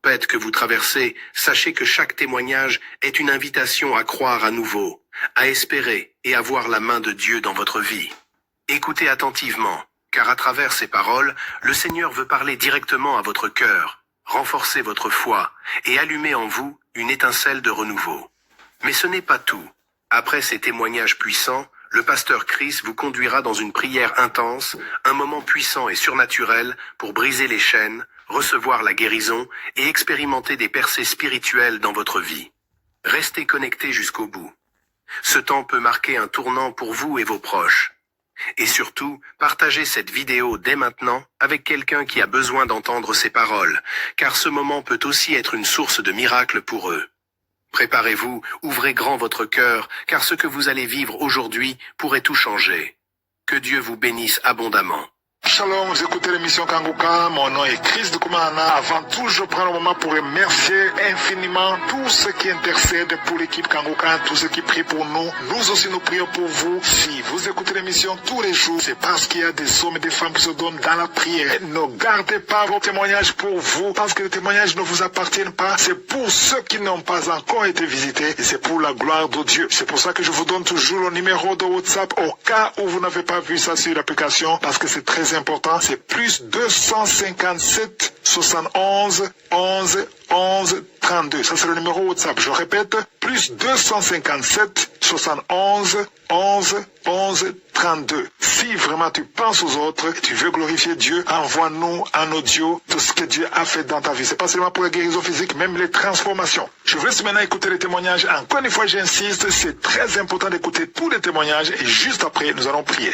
tempêtes que vous traversez, sachez que chaque témoignage est une invitation à croire à nouveau, à espérer et à voir la main de Dieu dans votre vie. Écoutez attentivement, car à travers ces paroles, le Seigneur veut parler directement à votre cœur, renforcer votre foi et allumer en vous une étincelle de renouveau. Mais ce n'est pas tout. Après ces témoignages puissants, le pasteur Chris vous conduira dans une prière intense, un moment puissant et surnaturel pour briser les chaînes, recevoir la guérison et expérimenter des percées spirituelles dans votre vie. Restez connectés jusqu'au bout. Ce temps peut marquer un tournant pour vous et vos proches. Et surtout, partagez cette vidéo dès maintenant avec quelqu'un qui a besoin d'entendre ces paroles, car ce moment peut aussi être une source de miracle pour eux. Préparez-vous, ouvrez grand votre cœur, car ce que vous allez vivre aujourd'hui pourrait tout changer. Que Dieu vous bénisse abondamment. Shalom, vous écoutez l'émission Kanguka, mon nom est Chris de Koumana. Avant tout, je prends le moment pour remercier infiniment tous ceux qui intercèdent pour l'équipe Kanguka, tous ceux qui prient pour nous. Nous aussi, nous prions pour vous. Si vous écoutez l'émission tous les jours, c'est parce qu'il y a des hommes et des femmes qui se donnent dans la prière. Ne gardez pas vos témoignages pour vous, parce que les témoignages ne vous appartiennent pas. C'est pour ceux qui n'ont pas encore été visités, et c'est pour la gloire de Dieu. C'est pour ça que je vous donne toujours le numéro de WhatsApp au cas où vous n'avez pas vu ça sur l'application, parce que c'est très important, c'est plus 257 71 11 11 32. Ça c'est le numéro WhatsApp. Je répète, plus 257 71 11 11 32. Si vraiment tu penses aux autres, tu veux glorifier Dieu, envoie-nous un audio de ce que Dieu a fait dans ta vie. C'est pas seulement pour la guérison physique, même les transformations. Je vous laisse maintenant écouter les témoignages. Encore une fois, j'insiste, c'est très important d'écouter tous les témoignages et juste après, nous allons prier.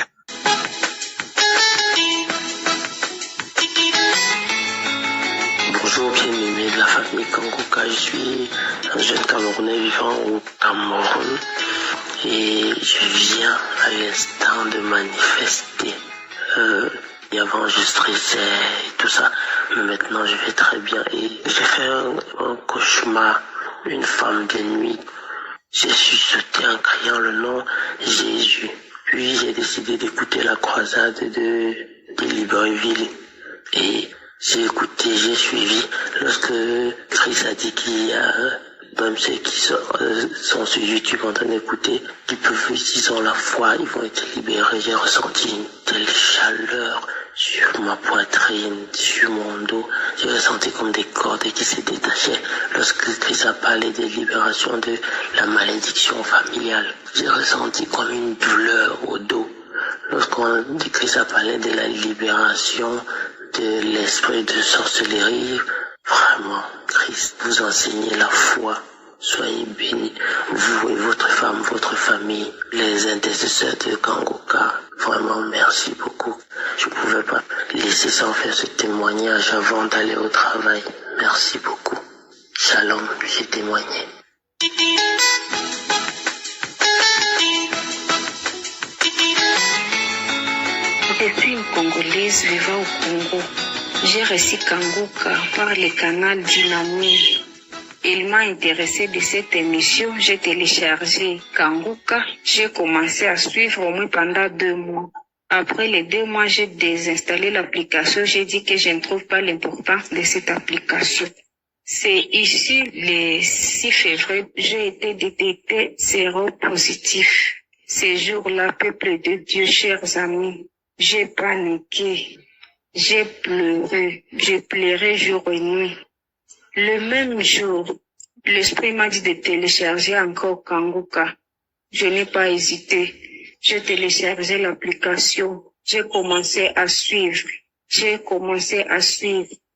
Bonjour bien-aimés de la famille Kanguka, je suis un jeune Camerounais vivant au Cameroun et je viens à l'instant de manifester. Et avant je stressais et tout ça, mais maintenant je vais très bien et j'ai fait un cauchemar, une femme de nuit. J'ai chuchoté en criant le nom Jésus. Puis j'ai décidé d'écouter la croisade de Libreville et j'ai écouté, j'ai suivi. Lorsque Chris a dit qu'il y a même ceux qui sont sur YouTube en train d'écouter, qui peuvent, s'ils ont la foi, ils vont être libérés. J'ai ressenti une telle chaleur sur ma poitrine, sur mon dos. J'ai ressenti comme des cordes qui se détachaient. Lorsque Chris a parlé de libération de la malédiction familiale, j'ai ressenti comme une douleur au dos. Lorsqu'on dit Chris a parlé de la libération de l'esprit de sorcellerie, vraiment, Christ vous enseignez la foi. Soyez bénis, vous et votre femme, votre famille, les intercesseurs de Kanguka. Vraiment, merci beaucoup. Je ne pouvais pas laisser sans faire ce témoignage avant d'aller au travail. Merci beaucoup. Shalom, j'ai témoigné. Je suis une Congolaise vivant au Congo. J'ai reçu Kanguka par le canal Dynamo. Il m'a intéressé de cette émission. J'ai téléchargé Kanguka. J'ai commencé à suivre au moins pendant 2 mois. Après les 2 mois, j'ai désinstallé l'application. J'ai dit que je ne trouve pas l'importance de cette application. C'est ici, le 6 février, j'ai été détecté séropositif. Ces jours-là, peuple de Dieu, chers amis, j'ai paniqué, j'ai pleuré, je pleurais jour et nuit. Le même jour, l'esprit m'a dit de télécharger encore Kanguka. Je n'ai pas hésité. J'ai téléchargé l'application. J'ai commencé à suivre.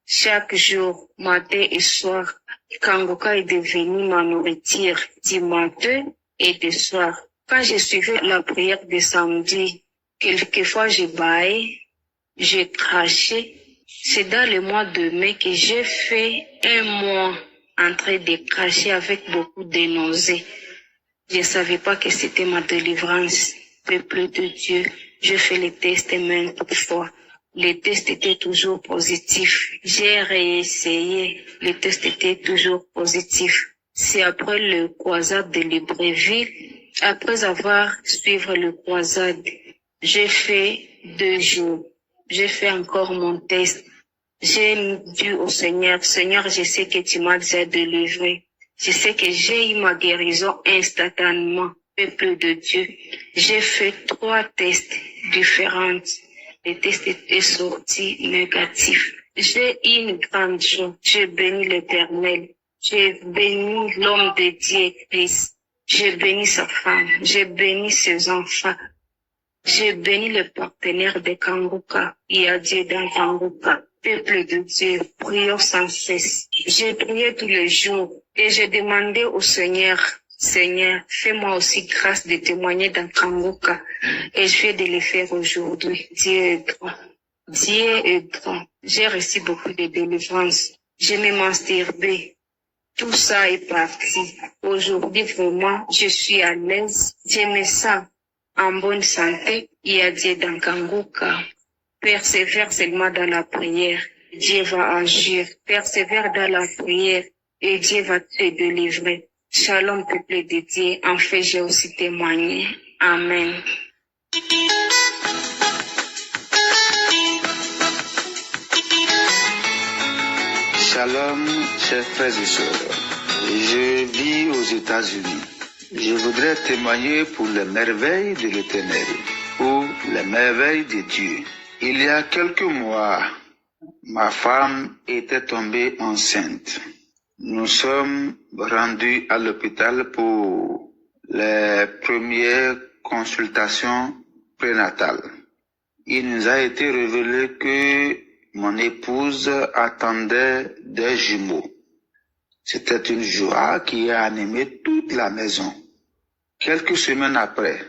Chaque jour, matin et soir. Kanguka est devenu ma nourriture du matin et du soir. Quand je suivais la prière de samedi, quelquefois je bâillais, je crachais. C'est dans le mois de mai que j'ai fait 1 mois en train de cracher avec beaucoup de nausées. Je ne savais pas que c'était ma délivrance. Peuple de Dieu, je fais les tests maintes fois. Les tests étaient toujours positifs. J'ai réessayé. Les tests étaient toujours positifs. C'est après le croisade de Libreville. Après avoir suivi le croisade, j'ai fait 2 jours. J'ai fait encore mon test. J'ai dit au Seigneur, Seigneur, je sais que tu m'as déjà délivré. Je sais que j'ai eu ma guérison instantanément, peuple de Dieu. J'ai fait 3 tests différents. Les tests étaient sortis négatifs. J'ai eu une grande joie. J'ai béni l'Éternel. J'ai béni l'homme de Dieu, Christ. J'ai béni sa femme. J'ai béni ses enfants. J'ai béni le partenaire de Kanguka. Il y a Dieu dans Kanguka. Peuple de Dieu, prions sans cesse. J'ai prié tous les jours et j'ai demandé au Seigneur, Seigneur, fais-moi aussi grâce de témoigner dans Kanguka. Et je vais de le faire aujourd'hui. Dieu est grand. Dieu est grand. J'ai reçu beaucoup de délivrance. Je me masturbé. Tout ça est parti. Aujourd'hui, vraiment, je suis à l'aise. Je me sens en bonne santé. Il y a Dieu dans Kanguka. Persévère seulement dans la prière. Dieu va agir. Persévère dans la prière et Dieu va te délivrer. Shalom, peuple de Dieu. En fait, j'ai aussi témoigné. Amen. Shalom, chers frères et sœurs. Je vis aux États-Unis. Je voudrais témoigner pour les merveilles de l'Éternel, pour les merveilles de Dieu. Il y a quelques mois, ma femme était tombée enceinte. Nous sommes rendus à l'hôpital pour les premières consultations prénatales. Il nous a été révélé que mon épouse attendait des jumeaux. C'était une joie qui a animé toute la maison. Quelques semaines après,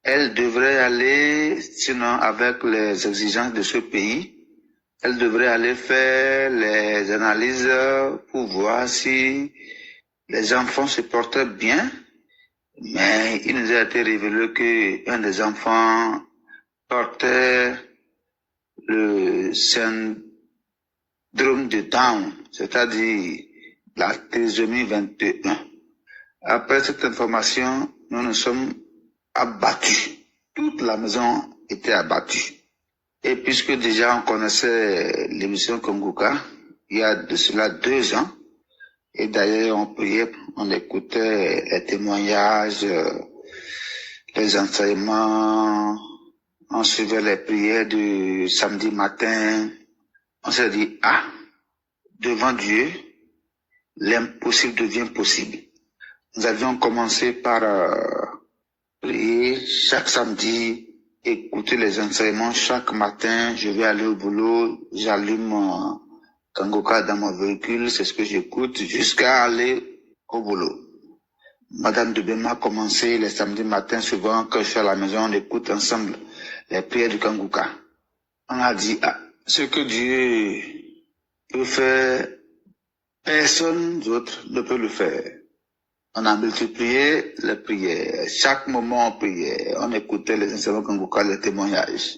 elle devrait aller, sinon avec les exigences de ce pays, elle devrait aller faire les analyses pour voir si les enfants se portaient bien. Mais il nous a été révélé qu'un des enfants portait le syndrome de Down, c'est-à-dire la trisomie 21. Après cette information, nous nous sommes abattus. Toute la maison était abattue. Et puisque déjà on connaissait l'émission Kanguka, il y a de cela 2 ans, et d'ailleurs on priait, on écoutait les témoignages, les enseignements, on suivait les prières du samedi matin. On s'est dit, devant Dieu, l'impossible devient possible. Nous avions commencé par prier chaque samedi, écouter les enseignements chaque matin. Je vais aller au boulot, j'allume Kanguka dans mon véhicule, c'est ce que j'écoute jusqu'à aller au boulot. Madame Debema a commencé les samedis matins, souvent quand je suis à la maison, on écoute ensemble les prières du Kanguka. On a dit, ce que Dieu peut faire, personne d'autre ne peut le faire. On a multiplié les prières. Chaque moment, on priait. On écoutait les enseignements Kanguka, les témoignages.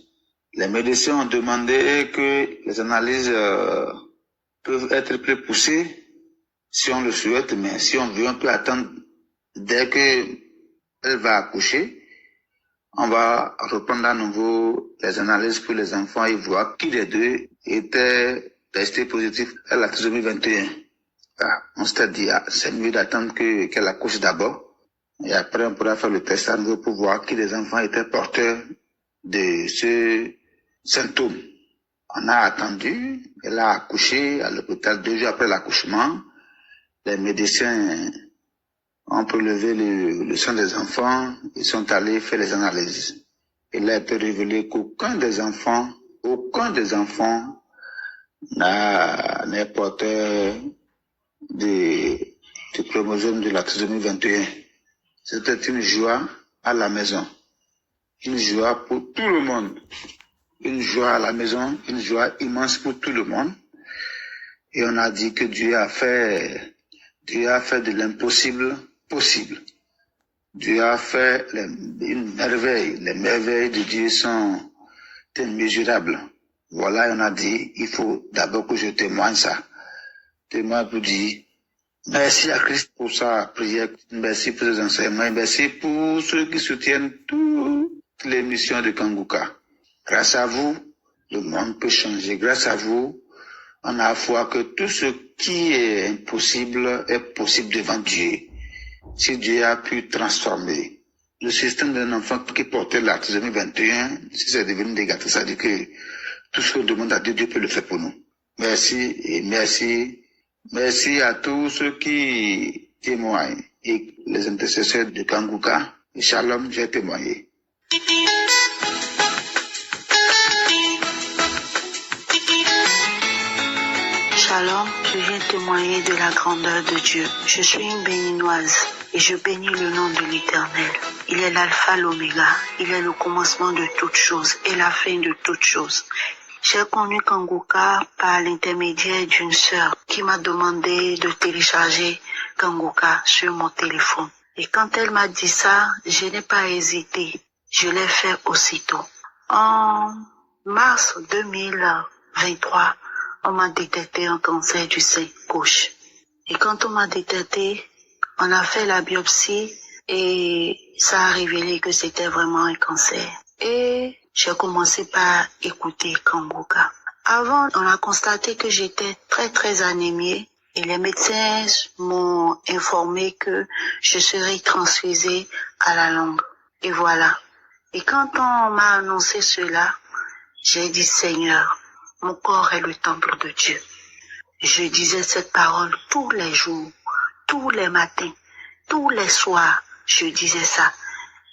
Les médecins ont demandé que les analyses peuvent être plus poussées si on le souhaite, mais si on veut, on peut attendre dès qu'elle va accoucher. On va reprendre à nouveau les analyses pour les enfants et voir qui des deux était testé positif à la trisomie 21. On s'était dit, c'est mieux d'attendre qu'elle accouche d'abord. Et après, on pourra faire le test à nouveau pour voir qui des enfants étaient porteurs de ce symptôme. On a attendu, elle a accouché à l'hôpital 2 jours après l'accouchement. Les médecins ont prélevé le sang des enfants, ils sont allés faire les analyses. Il a été révélé qu'aucun des enfants n'est porteur du chromosome de la trisomie 21. C'était une joie à la maison, une joie pour tout le monde, une joie à la maison, une joie immense pour tout le monde. Et on a dit que Dieu a fait de l'impossible possible. Dieu a fait une merveille. Les merveilles de Dieu sont immesurable. Voilà, on a dit, il faut d'abord que je témoigne ça. Témoigne pour dire, merci à Christ pour sa prière, merci pour ses enseignements, merci pour ceux qui soutiennent toutes les missions de Kanguka. Grâce à vous, le monde peut changer. Grâce à vous, On a foi que tout ce qui est impossible est possible devant Dieu. Si Dieu a pu transformer le système d'un enfant qui portait la trisomie 21, si c'est devenu des gâteaux, ça veut dire que tout ce qu'on demande à Dieu, Dieu peut le faire pour nous. Merci et merci. Merci à tous ceux qui témoignent et les intercesseurs de Kanguka. Shalom, j'ai témoigné. Shalom, je viens témoigner de la grandeur de Dieu. Je suis une béninoise et je bénis le nom de l'Éternel. Il est l'alpha, l'oméga, il est le commencement de toutes choses et la fin de toutes choses. J'ai connu Kanguka par l'intermédiaire d'une sœur qui m'a demandé de télécharger Kanguka sur mon téléphone. Et quand elle m'a dit ça, je n'ai pas hésité. Je l'ai fait aussitôt. En mars 2023, on m'a détecté un cancer du sein gauche. Et quand on m'a détecté, on a fait la biopsie et ça a révélé que c'était vraiment un cancer. Et j'ai commencé par écouter Kanguka. Avant, on a constaté que j'étais très anémiée et les médecins m'ont informé que je serais transfusée à la langue. Et voilà. Et quand on m'a annoncé cela, j'ai dit Seigneur, mon corps est le temple de Dieu. Je disais cette parole tous les jours, tous les matins, tous les soirs, je disais ça.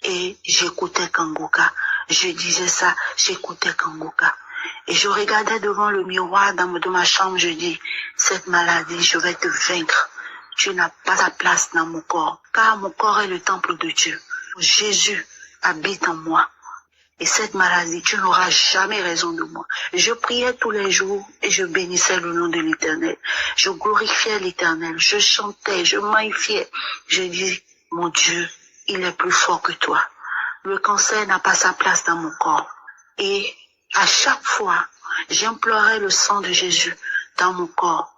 Et j'écoutais Kanguka. Je disais ça, j'écoutais Kanguka. Et je regardais devant le miroir dans ma chambre, je dis, cette maladie, je vais te vaincre. Tu n'as pas ta place dans mon corps, car mon corps est le temple de Dieu. Jésus habite en moi. Et cette maladie, tu n'auras jamais raison de moi. Je priais tous les jours et je bénissais le nom de l'Éternel. Je glorifiais l'Éternel. Je chantais, je magnifiais. Je dis, mon Dieu, il est plus fort que toi. Le cancer n'a pas sa place dans mon corps. Et à chaque fois, j'implorais le sang de Jésus dans mon corps.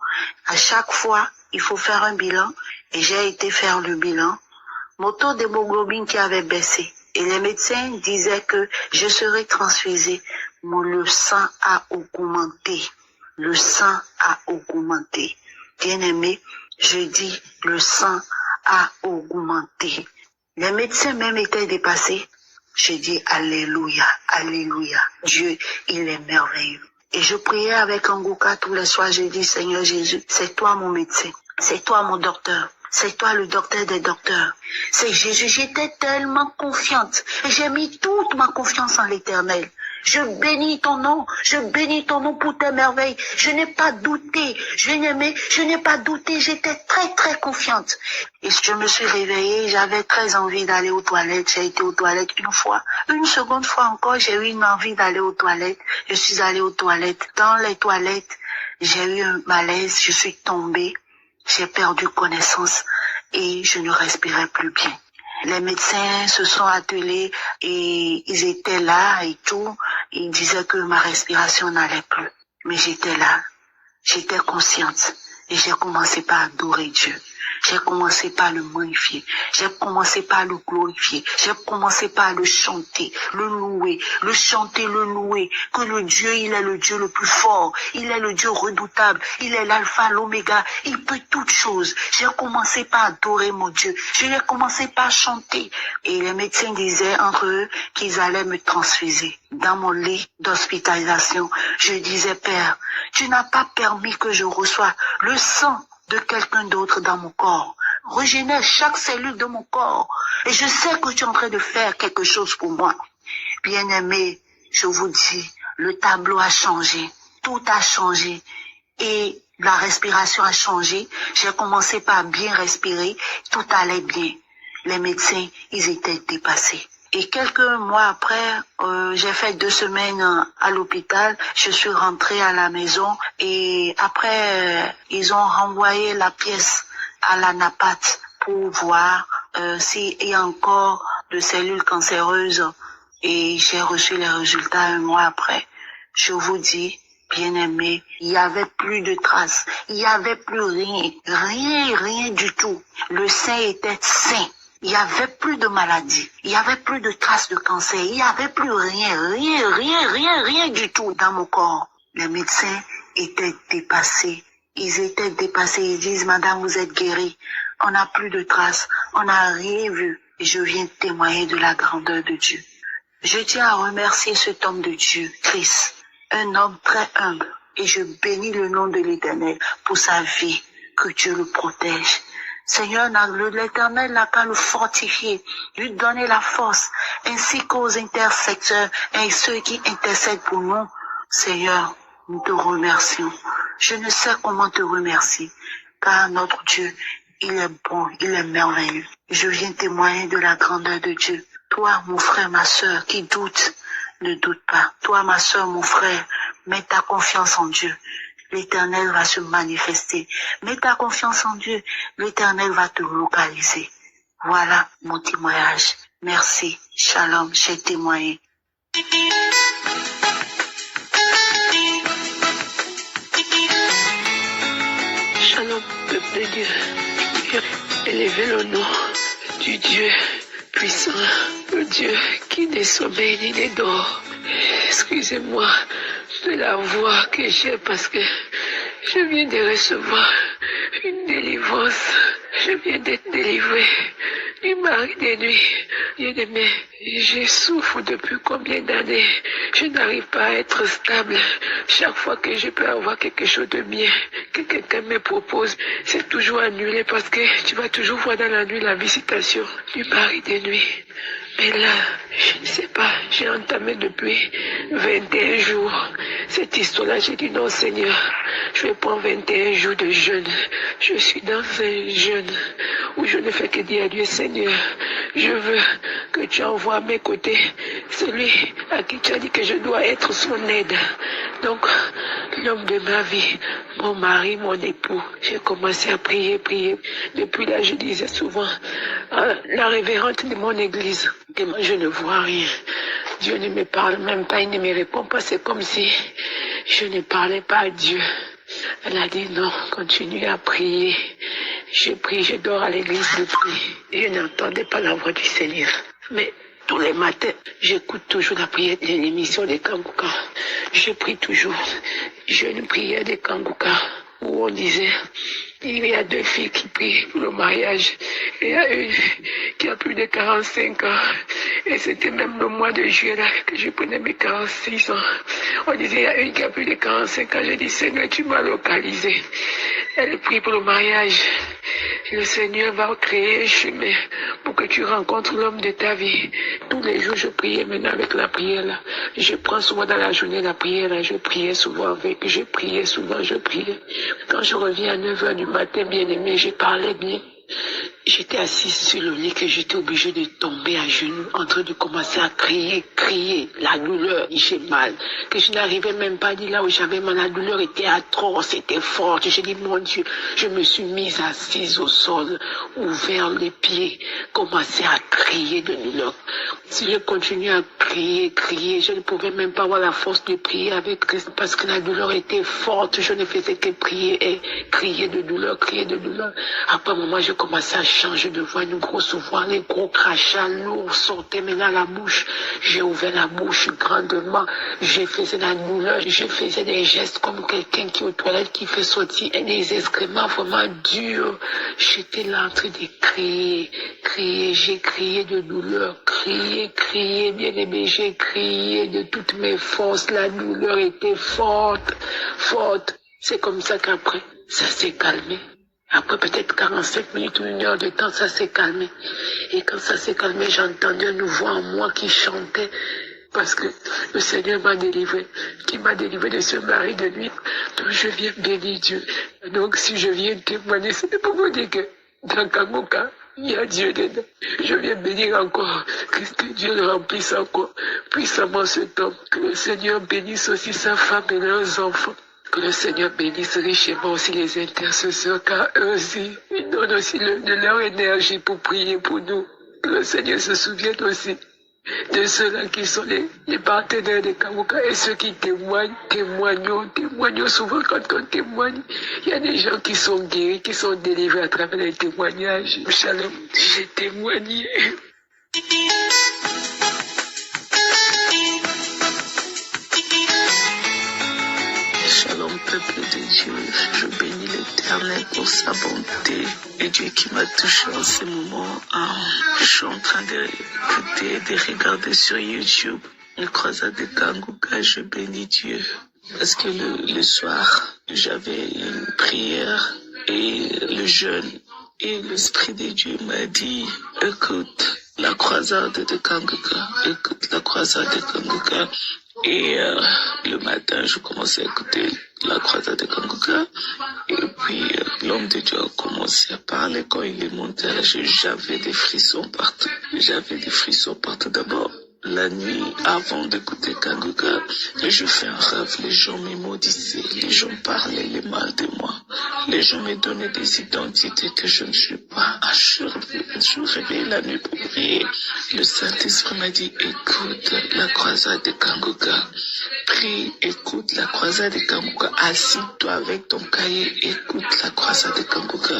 À chaque fois, il faut faire un bilan. Et j'ai été faire le bilan. Mon taux d'hémoglobine qui avait baissé. Et les médecins disaient que je serais transfusée. Mais le sang a augmenté. Le sang a augmenté. Bien-aimé, je dis, le sang a augmenté. Les médecins même étaient dépassés. Je dis, alléluia, alléluia. Dieu, il est merveilleux. Et je priais avec Kanguka tous les soirs. Je dis, Seigneur Jésus, c'est toi mon médecin. C'est toi mon docteur. C'est toi le docteur des docteurs. C'est Jésus. J'étais tellement confiante. Et j'ai mis toute ma confiance en l'Éternel. Je bénis ton nom. Je bénis ton nom pour tes merveilles. Je n'ai pas douté. Je n'ai pas douté. J'étais très confiante. Et je me suis réveillée. J'avais très envie d'aller aux toilettes. J'ai été aux toilettes une fois. Une seconde fois encore, j'ai eu une envie d'aller aux toilettes. Je suis allée aux toilettes. Dans les toilettes, j'ai eu un malaise. Je suis tombée. J'ai perdu connaissance et je ne respirais plus bien. Les médecins se sont attelés et ils étaient là et tout. Ils disaient que ma respiration n'allait plus. Mais j'étais là, j'étais consciente et j'ai commencé par adorer Dieu. J'ai commencé par le magnifier. J'ai commencé par le glorifier. J'ai commencé par le chanter, le louer, le chanter, le louer. Que le Dieu, il est le Dieu le plus fort. Il est le Dieu redoutable. Il est l'alpha, l'oméga. Il peut toutes choses. J'ai commencé par adorer mon Dieu. J'ai commencé par chanter. Et les médecins disaient entre eux qu'ils allaient me transfuser. Dans mon lit d'hospitalisation, je disais, Père, tu n'as pas permis que je reçoive le sang de quelqu'un d'autre dans mon corps. Régénère chaque cellule de mon corps. Et je sais que tu es en train de faire quelque chose pour moi. Bien-aimé, je vous dis, le tableau a changé. Tout a changé. Et la respiration a changé. J'ai commencé par bien respirer. Tout allait bien. Les médecins, ils étaient dépassés. Et quelques mois après, j'ai fait 2 semaines à l'hôpital. Je suis rentrée à la maison et après, ils ont renvoyé la pièce à la NAPAT pour voir s'il y a encore de cellules cancéreuses. Et j'ai reçu les résultats 1 mois après. Je vous dis, bien-aimé, il n'y avait plus de traces. Il n'y avait plus rien. Rien du tout. Le sein était sain. Il n'y avait plus de maladie, il n'y avait plus de traces de cancer, il n'y avait plus rien du tout dans mon corps. Les médecins, étaient dépassés. Ils étaient dépassés. Ils disent, Madame, vous êtes guérie. On n'a plus de traces. On n'a rien vu. Et je viens témoigner de la grandeur de Dieu. Je tiens à remercier cet homme de Dieu, Christ, un homme très humble. Et je bénis le nom de l'Éternel pour sa vie. Que Dieu le protège. Seigneur, l'Éternel n'a qu'à le fortifier, lui donner la force, ainsi qu'aux intercesseurs et ceux qui intercèdent pour nous. Seigneur, nous te remercions. Je ne sais comment te remercier, car notre Dieu, il est bon, il est merveilleux. Je viens témoigner de la grandeur de Dieu. Toi, mon frère, ma sœur, qui doute, ne doute pas. Toi, ma sœur, mon frère, mets ta confiance en Dieu. L'Éternel va se manifester. Mets ta confiance en Dieu. L'Éternel va te localiser. Voilà mon témoignage. Merci. Shalom, j'ai témoigné. Shalom, peuple de Dieu. Élevez le nom du Dieu puissant, le Dieu qui ne sommeille ni ne dort. Excusez-moi de la voix que j'ai parce que je viens de recevoir une délivrance. Je viens d'être délivré du mari des nuits. Bien-aimé, je souffre depuis combien d'années? Je n'arrive pas à être stable. Chaque fois que je peux avoir quelque chose de bien, que quelqu'un me propose, c'est toujours annulé parce que tu vas toujours voir dans la nuit la visitation du mari des nuits. Mais là, je ne sais pas, j'ai entamé depuis 21 jours. Cette histoire-là, j'ai dit non Seigneur, je vais prendre 21 jours de jeûne. Je suis dans un jeûne où je ne fais que dire à Dieu, Seigneur, je veux que tu envoies à mes côtés celui à qui tu as dit que je dois être son aide. Donc, l'homme de ma vie, mon mari, mon époux, j'ai commencé à prier. Depuis là, je disais souvent à la révérende de mon église que moi, je ne vois rien. Dieu ne me parle même pas, il ne me répond pas. C'est comme si je ne parlais pas à Dieu. Elle a dit non, continue à prier. Je prie, je dors à l'église depuis. Je n'entendais pas la voix du Seigneur. Mais tous les matins, j'écoute toujours la prière de l'émission de Kanguka. Je prie toujours. Une prière de Kanguka où on disait, il y a 2 filles qui prient pour le mariage. Il y a une qui a plus de 45 ans. Et c'était même le mois de juillet là que je prenais mes 46 ans. On disait, il y a une qui a plus de 45 ans. J'ai dit, Seigneur, tu m'as localisé. Elle prie pour le mariage. Le Seigneur va créer un chemin pour que tu rencontres l'homme de ta vie. Tous les jours, je priais maintenant avec la prière là. Je prends souvent dans la journée la prière là. Je priais souvent avec. Je priais souvent, je priais. Quand je reviens à 9h du matin, bien aimé, je parlais bien. J'étais assise sur le lit que j'étais obligée de tomber à genoux en train de commencer à crier, la douleur, j'ai mal, que je n'arrivais même pas à dire là où j'avais mal, la douleur était atroce, c'était forte. J'ai dit mon Dieu, je me suis mise assise au sol, ouvert les pieds, commencé à crier de douleur. Si je continuais à crier, je ne pouvais même pas avoir la force de prier avec Christ parce que la douleur était forte, je ne faisais que prier et crier de douleur. Après un moment, je commençais à changer de voix, une grosse voix, les gros crachats lourds sortaient maintenant la bouche. J'ai ouvert la bouche grandement, je faisais la douleur, je faisais des gestes comme quelqu'un qui est aux toilettes qui fait sortir des excréments vraiment durs. J'étais là en train de crier, j'ai crié de douleur, crié, bien aimé, j'ai crié de toutes mes forces, la douleur était forte. C'est comme ça qu'après, ça s'est calmé. Après peut-être 45 minutes ou 1 heure de temps, ça s'est calmé. Et quand ça s'est calmé, j'entendais une voix en moi qui chantait. Parce que le Seigneur m'a délivré, qui m'a délivré de ce mari de nuit. Donc je viens bénir Dieu. Donc si je viens témoigner, c'est pour vous dire que dans Kanguka, il y a Dieu dedans. Je viens bénir encore. Que Dieu le remplisse encore puissamment cet homme. Que le Seigneur bénisse aussi sa femme et leurs enfants. Que le Seigneur bénisse richement aussi les intercesseurs, car eux aussi, ils donnent aussi de leur énergie pour prier pour nous. Que le Seigneur se souvienne aussi de ceux-là qui sont les partenaires de Kanguka et ceux qui témoignons souvent quand on témoigne. Il y a des gens qui sont guéris, qui sont délivrés à travers les témoignages. Shalom, j'ai témoigné. Shalom, peuple de Dieu. Je bénis l'Éternel pour sa bonté et Dieu qui m'a touché en ce moment. Je suis en train de regarder sur YouTube une croisade de Kanguka. Je bénis Dieu parce que le soir, j'avais une prière et le jeûne. Et l'Esprit de Dieu m'a dit, écoute la croisade de Kanguka, écoute la croisade de Kanguka. Et le matin, je commençais à écouter la croisade de Kanguka. Et puis, l'homme de Dieu a commencé à parler. Quand il est monté à la chaise, j'avais des frissons partout. J'avais des frissons partout. D'abord, la nuit, avant d'écouter Kanguka, je fais un rêve. Les gens me maudissaient. Les gens parlaient les mal de moi. Les gens me donnaient des identités que je ne suis pas. Je me réveille la nuit pour prier. Le Saint-Esprit m'a dit, écoute la croisade de Kanguka. Prie, écoute la croisade de Kanguka. Assis-toi avec ton cahier, écoute la croisade de Kanguka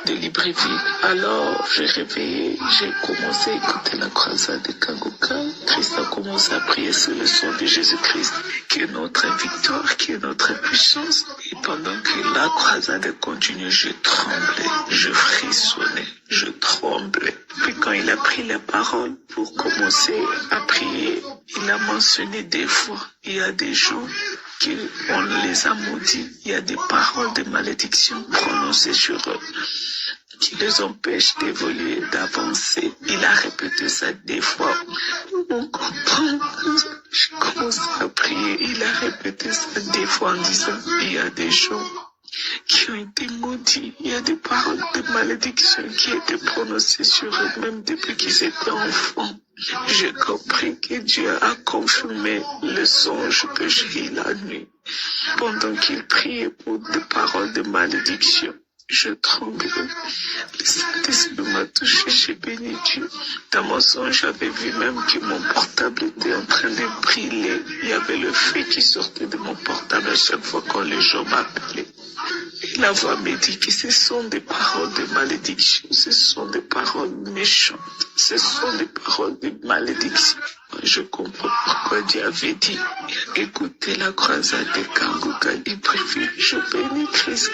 de Libreville. Alors, j'ai réveillé, j'ai commencé à écouter la croisade de Kanguka. Christ a commencé à prier sur le sang de Jésus-Christ, qui est notre victoire, qui est notre puissance. Et pendant que la croisade continuait, je tremblais, je frissonnais, je tremblais. Puis quand il a pris la parole pour commencer à prier, il a mentionné des fois, il y a des gens on les a maudits, il y a des paroles de malédiction prononcées sur eux qui les empêchent d'évoluer, d'avancer. Il a répété ça des fois. On comprend. Je commence à prier. Il a répété ça des fois en disant, il y a des gens qui ont été maudits. Il y a des paroles de malédiction qui ont été prononcées sur eux, même depuis qu'ils étaient enfants. J'ai compris que Dieu a confirmé le songe que j'ai eu la nuit. Pendant qu'il priait pour des paroles de malédiction, je tremblais. Le Saint-Esprit m'a touché, j'ai béni Dieu. Dans mon songe, j'avais vu même que mon portable était en train de briller. Il y avait le feu qui sortait de mon portable à chaque fois quand les gens m'appelaient. Et la voix me dit que ce sont des paroles de malédiction, ce sont des paroles méchantes, ce sont des paroles de malédiction. Je comprends pourquoi Dieu avait dit, écoutez la croisade de Kanguka Libreville. Je bénis Christ.